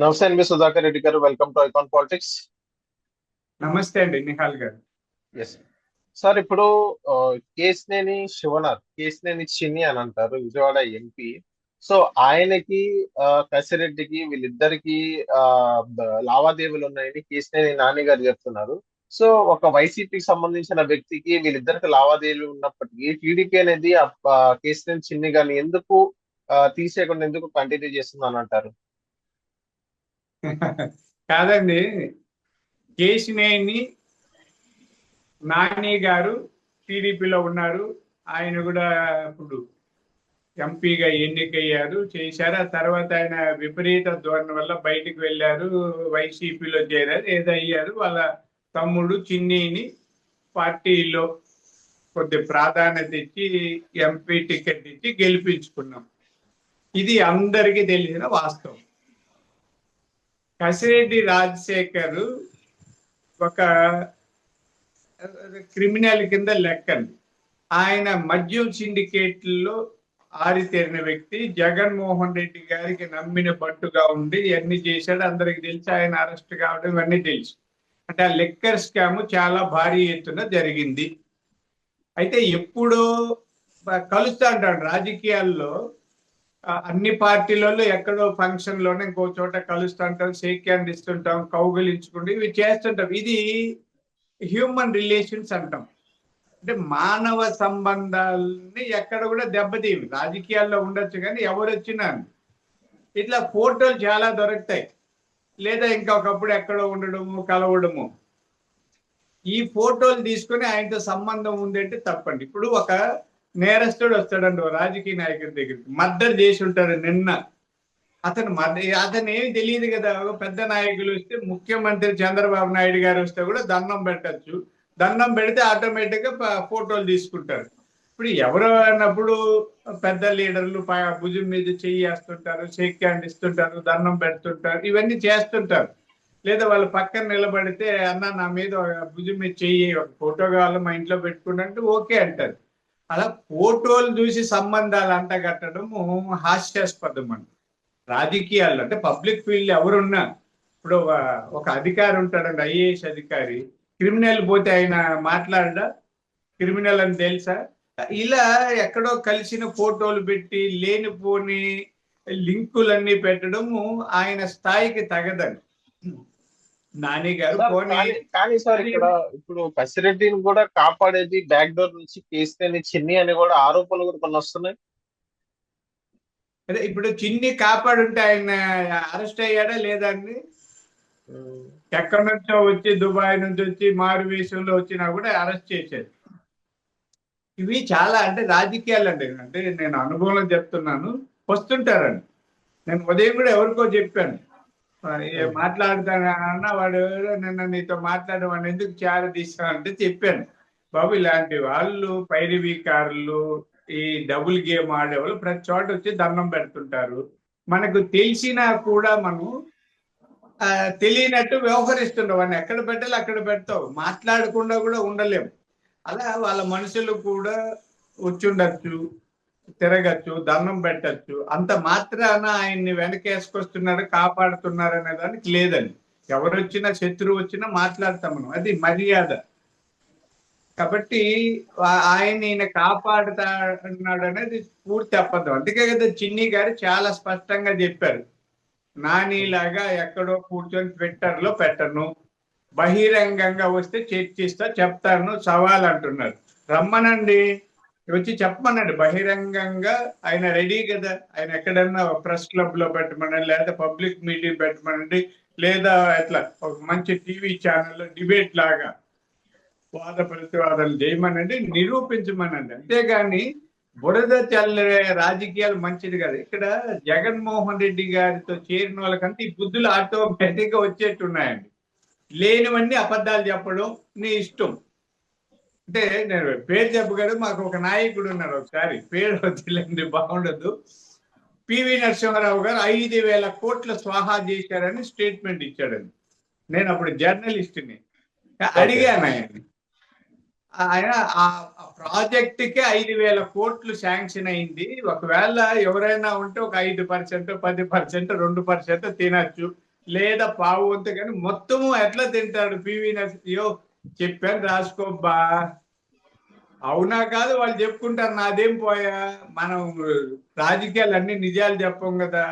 నమస్తే అండి సుధాకర్ రెడ్డి గారు. Welcome to icon politics. నమస్తే అండి నిహాల్ గారు. ఎస్ సార్, ఇప్పుడు ఆ, కేసినేని శివనాథ్, కేసినేని చిన్ని అని అంటారు, విజయవాడ ఎంపీ. సో ఆయనకి కసిరెడ్డికి వీళ్ళిద్దరికి ఆ, లావాదేవీలు ఉన్నాయని కేసినేని నాని గారు చెప్తున్నారు. సో ఒక వైసీపీకి సంబంధించిన వ్యక్తికి వీళ్ళిద్దరికి లావాదేవీలు ఉన్నప్పటికీ టీడీపీ అనేది కేసినేని చిన్ని గారిని ఎందుకు తీసేయకుండా ఎందుకు కంటిన్యూ చేస్తుందని అంటారు? కాదండి, కేశినేని నాని గారు టీడీపీలో ఉన్నారు. ఆయన కూడా ఇప్పుడు ఎంపీగా ఎన్నికయ్యారు, చేశారు. ఆ తర్వాత ఆయన విపరీత ధోరణి వల్ల బయటికి వెళ్ళారు, వైసీపీలో చేరారు, ఏదో అయ్యారు. వాళ్ళ తమ్ముడు చిన్నీని పార్టీలో కొద్ది ప్రాధాన్యత ఇచ్చి ఎంపీ టికెట్ ఇచ్చి గెలిపించుకున్నాం. ఇది అందరికీ తెలిసిన వాస్తవం. కసిరెడ్డి రాజశేఖర్ ఒక క్రిమినల్ కింద లెక్కండి. ఆయన మద్యం సిండికేట్లో ఆరితేరిన వ్యక్తి. జగన్మోహన్ రెడ్డి గారికి నమ్మిన పట్టుగా ఉండి ఇవన్నీ చేశాడు, అందరికి తెలిసి ఆయన అరెస్ట్ కావడం ఇవన్నీ తెలుసు. అంటే ఆ లిక్కర్ స్కామ్ చాలా భారీ ఎత్తున జరిగింది. అయితే ఎప్పుడో కలుస్తా అంటాడు రాజకీయాల్లో, అన్ని పార్టీలలో ఎక్కడో ఫంక్షన్ లోనే ఇంకో చోట కలుస్తుంటాం, షేక్ హ్యాండ్ ఇస్తుంటాం, కౌగిలించుకుంటూ ఇవి చేస్తుంటాం. ఇది హ్యూమన్ రిలేషన్స్ అంటాం. అంటే మానవ సంబంధాలని ఎక్కడ కూడా దెబ్బతీవి. రాజకీయాల్లో ఉండొచ్చు కానీ ఎవరు వచ్చినా ఇట్లా ఫోటోలు చాలా దొరుకుతాయి, లేదా ఇంకొకప్పుడు ఎక్కడో ఉండడము, కలవడము. ఈ ఫోటోలు తీసుకుని ఆయనతో సంబంధం ఉందంటే తప్పండి. ఇప్పుడు ఒక నేరస్తుడు వస్తాడండి ఓ రాజకీయ నాయకుడి దగ్గరికి, మర్డర్ చేసి ఉంటారు నిన్న. అతను ఏమి తెలియదు కదా. ఒక పెద్ద నాయకులు వస్తే, ముఖ్యమంత్రి చంద్రబాబు నాయుడు గారు వస్తే కూడా దండం పెట్టచ్చు. దండం పెడితే ఆటోమేటిక్ గా ఫోటోలు తీసుకుంటారు. ఇప్పుడు ఎవరు అన్నప్పుడు పెద్ద లీడర్లు భుజం మీద చెయ్యి వేస్తుంటారు, షేక్ హ్యాండ్ ఇస్తుంటారు, దండం పెడుతుంటారు, ఇవన్నీ చేస్తుంటారు. లేదా వాళ్ళ పక్కన నిలబడితే, అన్న నా మీద భుజం మీద చెయ్యి, ఒక ఫోటో కావాలి మా ఇంట్లో పెట్టుకుంటే ఓకే అంటారు. అలా ఫోటోలు చూసి సంబంధాలు అంటగట్టడం హాస్యాస్పదం అండి. రాజకీయాల్లో అంటే పబ్లిక్ ఫీల్డ్ ఎవరున్నా, ఇప్పుడు ఒక అధికారి ఉంటాడండి, ఐఏఎస్ అధికారి. క్రిమినల్ పోతే ఆయన మాట్లాడడా? క్రిమినల్ అని తెలుసా? ఇలా ఎక్కడో కలిసిన ఫోటోలు పెట్టి లేనిపోని లింకులన్నీ పెట్టడము ఆయన స్థాయికి తగదండి. నాని గారు సార్, పోనీ కానీ సార్, ఇక్కడ ఇప్పుడు కసిరెడ్డిని కూడా కాపాడేది బ్యాక్ డోర్ నుంచి కేసుని చిన్ని అని కూడా ఆరోపణలు కూడా కొన్ని వస్తున్నాయి. అదే ఇప్పుడు చిన్ని కాపాడుంటే ఆయన అరెస్ట్ అయ్యాడా లేదా అండి? ఉమ్. ఎక్కడి నుంచో వచ్చి, దుబాయ్ నుంచి వచ్చి మారు వేషంలో వచ్చినా కూడా అరెస్ట్ చేశారు. ఇవి చాలా అంటే రాజకీయాలు అండి. అంటే నేను అనుభవంలో చెప్తున్నాను, వస్తుంటారండి. నేను ఉదయం కూడా ఎవరికో చెప్పాను, ఉమ్. మాట్లాడతానన్నా వాడు నిన్న నీతో మాట్లాడడం అని ఎందుకు చాలా తీసామంటే చెప్పాను, బాబు ఇలాంటి వాళ్ళు పైరవీకారులు, ఈ డబుల్ గేమ్ ఆడేవాళ్ళు ప్రతి చోట వచ్చి దండం పెడుతుంటారు. మనకు తెలిసినా కూడా మనం తెలియనట్టు వ్యవహరిస్తుండవు. వాడిని ఎక్కడ పెట్టాలి అక్కడ పెడతావు, మాట్లాడకుండా కూడా ఉండలేము. అలా వాళ్ళ మనుషులు కూడా వచ్చి ఉండొచ్చు, తిరగచ్చు, దండం పెట్టచ్చు. అంత మాత్రాన ఆయన్ని వెనకేసుకొస్తున్నారు, కాపాడుతున్నారు అనే దానికి లేదండి. ఎవరు వచ్చినా, శత్రువు వచ్చినా మాట్లాడతాం మనం, అది మర్యాద. కాబట్టి ఈయన కాపాడుతాడు అనేది పూర్తి అబద్ధం. అందుకే కదా చిన్ని గారు చాలా స్పష్టంగా చెప్పారు, నానిలాగా ఎక్కడో కూర్చొని ట్విట్టర్ లో పెట్టను, బహిరంగంగా వస్తే చర్చిస్తా, చెప్తాను, సవాల్ అంటున్నారు. రమ్మనండి, వచ్చి చెప్పమనండి బహిరంగంగా. ఆయన రెడీ కదా. ఆయన ఎక్కడన్నా ప్రెస్ క్లబ్ లో పెట్టమనండి, లేదా పబ్లిక్ మీటింగ్ పెట్టమనండి, లేదా ఎట్లా ఒక మంచి టీవీ ఛానల్లో డిబేట్ లాగా వాద ప్రతివాదాలు చేయమనండి, నిరూపించమనండి. అంతేగాని బురద చల్లే రాజకీయాలు మంచిది కాదు. ఇక్కడ జగన్మోహన్ రెడ్డి గారితో చేరిన వాళ్ళకంటే ఈ బుద్ధులు ఆటోమేటిక్ గా వచ్చేట్టున్నాయండి. లేనివన్నీ అబద్ధాలు చెప్పడం నీ ఇష్టం. అంటే నేను పేరు చెప్పగలను, మాకు ఒక నాయకుడు ఉన్నారు, ఒకసారి పేరు వదిలేండి బాగుండదు, పివి నరసింహారావు గారు 5,000 కోట్ల స్వాహా చేశారని స్టేట్మెంట్ ఇచ్చాడండి. నేను అప్పుడు జర్నలిస్ట్ని, ఓకే. అడిగాను ఆయన్ని. ఆయన ఆ ప్రాజెక్ట్ కి 5,000 కోట్లు శాంక్షన్ అయింది, ఒకవేళ ఎవరైనా ఉంటే ఒక 5%, 10%, 2% తినచ్చు, లేదా పావు వంతు, కానీ మొత్తము ఎట్లా తింటాడు పివి నరసింహ? అయ్యో చెప్పాను రాసుకోబ్బా. అవునా కాదు వాళ్ళు చెప్పుకుంటారు, నాదేం పోయా. మనం రాజకీయాలు అన్ని నిజాలు చెప్పం కదా.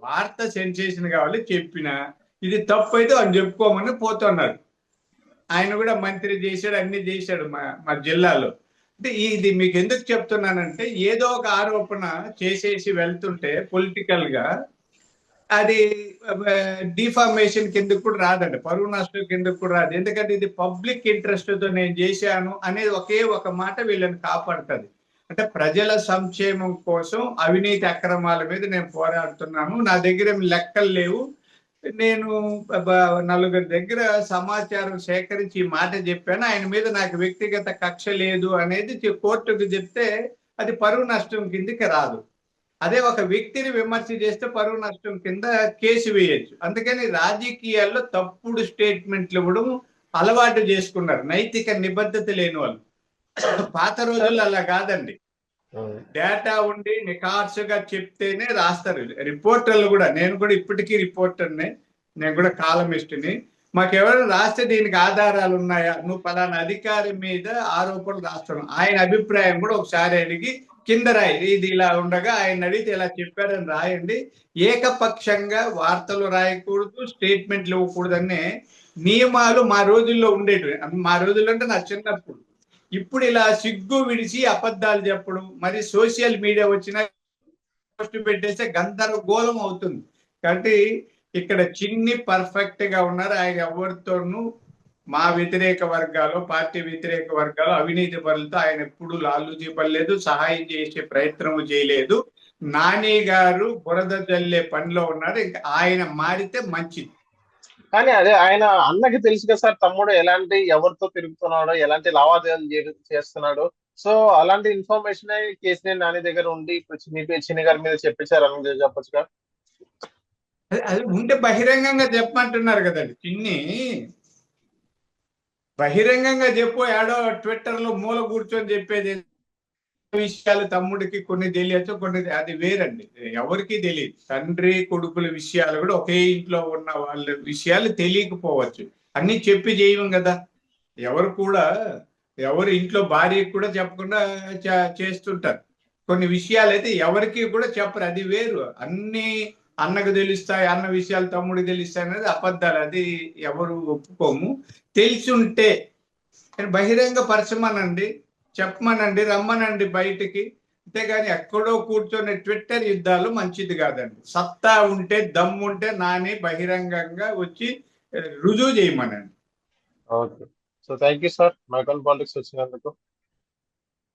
వార్త సెన్సేషన్ కావాలి చెప్పిన, ఇది తప్పు అయితే వాళ్ళు చెప్పుకోమని పోతున్నారు. ఆయన కూడా మంత్రి చేశాడు, అన్ని చేశాడు మా మా జిల్లాలో. అంటే ఇది మీకు ఎందుకు చెప్తున్నానంటే, ఏదో ఒక ఆరోపణ చేసేసి వెళ్తుంటే పొలిటికల్ గా అది డిఫార్మేషన్ కిందకు కూడా రాదండి, పరువు నష్టం కిందకు కూడా రాదు. ఎందుకంటే ఇది పబ్లిక్ ఇంట్రెస్ట్ తో నేను చేశాను అనేది ఒకే ఒక మాట వీళ్ళని కాపాడుతుంది. అంటే ప్రజల సంక్షేమం కోసం అవినీతి అక్రమాల మీద నేను పోరాడుతున్నాను, నా దగ్గర ఏమి లెక్కలు లేవు, నేను నలుగురి దగ్గర సమాచారం సేకరించి ఈ మాట చెప్పాను, ఆయన మీద నాకు వ్యక్తిగత కక్ష లేదు అనేది కోర్టుకు చెప్తే అది పరువు నష్టం కిందకి రాదు. అదే ఒక వ్యక్తిని విమర్శ చేస్తే పరువు నష్టం కింద కేసు వేయొచ్చు. అందుకని రాజకీయాల్లో తప్పుడు స్టేట్మెంట్లు ఇవ్వడం అలవాటు చేసుకున్నారు నైతిక నిబద్ధత లేని వాళ్ళు. పాత రోజుల్లో అలా కాదండి, డేటా ఉండి నిఖార్సుగా చెప్తేనే రాస్తారు రిపోర్టర్లు కూడా. నేను కూడా ఇప్పటికీ రిపోర్టర్నే, నేను కూడా కాలమిస్ట్ని. మాకెవరైనా రాస్తే దీనికి ఆధారాలు ఉన్నాయా, నువ్వు పలానా అధికారి మీద ఆరోపణలు రాస్తున్నావు, ఆయన అభిప్రాయం కూడా ఒకసారి అడిగి కింద రాయి, ఇది ఇలా ఉండగా ఆయన అడిగితే ఇలా చెప్పారని రాయండి. ఏకపక్షంగా వార్తలు రాయకూడదు, స్టేట్మెంట్లు ఇవ్వకూడదు అనే నియమాలు మా రోజుల్లో ఉండేటివి. మా రోజుల్లో అంటే నా చిన్నప్పుడు. ఇప్పుడు ఇలా సిగ్గు విడిచి అబద్ధాలు చెప్పడం, మరి సోషల్ మీడియా వచ్చిన పోస్ట్ పెట్టేస్తే గందరగోళం అవుతుంది. కాబట్టి ఇక్కడ చిన్ని పర్ఫెక్ట్ గా ఉన్నారు. ఆయన ఎవరితోనూ మా వ్యతిరేక వర్గాలు, పార్టీ వ్యతిరేక వర్గాలు, అవినీతి పరులతో ఆయన ఎప్పుడు లాలూజీ పడలేదు, సహాయం చేసే ప్రయత్నం చేయలేదు. నాని గారు బురద జల్లే పనిలో ఉన్నారు, ఇంకా ఆయన మారితే మంచిది. కానీ అదే ఆయన అన్నకి తెలుసు కదా సార్, తమ్ముడు ఎలాంటి ఎవరితో తిరుగుతున్నాడో, ఎలాంటి లావాదేవీలు చేస్తున్నాడు. సో అలాంటి ఇన్ఫర్మేషన్ కేసీఆర్ నాని దగ్గర ఉండి ఇప్పుడు చిన్ని గారి మీద చెప్పించారు అని చెప్పొచ్చుగా. అది ఉంటే బహిరంగంగా చెప్పమంటున్నారు కదండి. చిన్ని బహిరంగంగా చెప్పు, ఏడో ట్విట్టర్ లో మూల కూర్చొని చెప్పేది విషయాలు తమ్ముడికి కొన్ని తెలియచ్చు, కొన్ని అది వేరండి. ఎవరికి తెలియదు. తండ్రి కొడుకుల విషయాలు కూడా ఒకే ఇంట్లో ఉన్న వాళ్ళ విషయాలు తెలియకపోవచ్చు. అన్ని చెప్పి చేయము కదా. ఎవరు కూడా ఎవరు ఇంట్లో భార్యకు కూడా చెప్పకుండా చేస్తుంటారు. కొన్ని విషయాలు అయితే ఎవరికి కూడా చెప్పరు, అది వేరు. అన్ని అన్నకు తెలుస్తాయి, అన్న విషయాలు తమ్ముడికి తెలుస్తాయి అనేది అబద్ధాలు, అది ఎవరు ఒప్పుకోము. తెలిసి ఉంటే బహిరంగ పరచమనండి, చెప్పమనండి, రమ్మనండి బయటికి. అంతేగాని ఎక్కడో కూర్చొని ట్విట్టర్ యుద్ధాలు మంచిది కాదండి. సత్తా ఉంటే, దమ్ముంటే నాని బహిరంగంగా వచ్చి రుజువు చేయమనండి. Okay. So thank you sir, మైకాన్ పాలిటిక్స్ వచ్చినందుకు.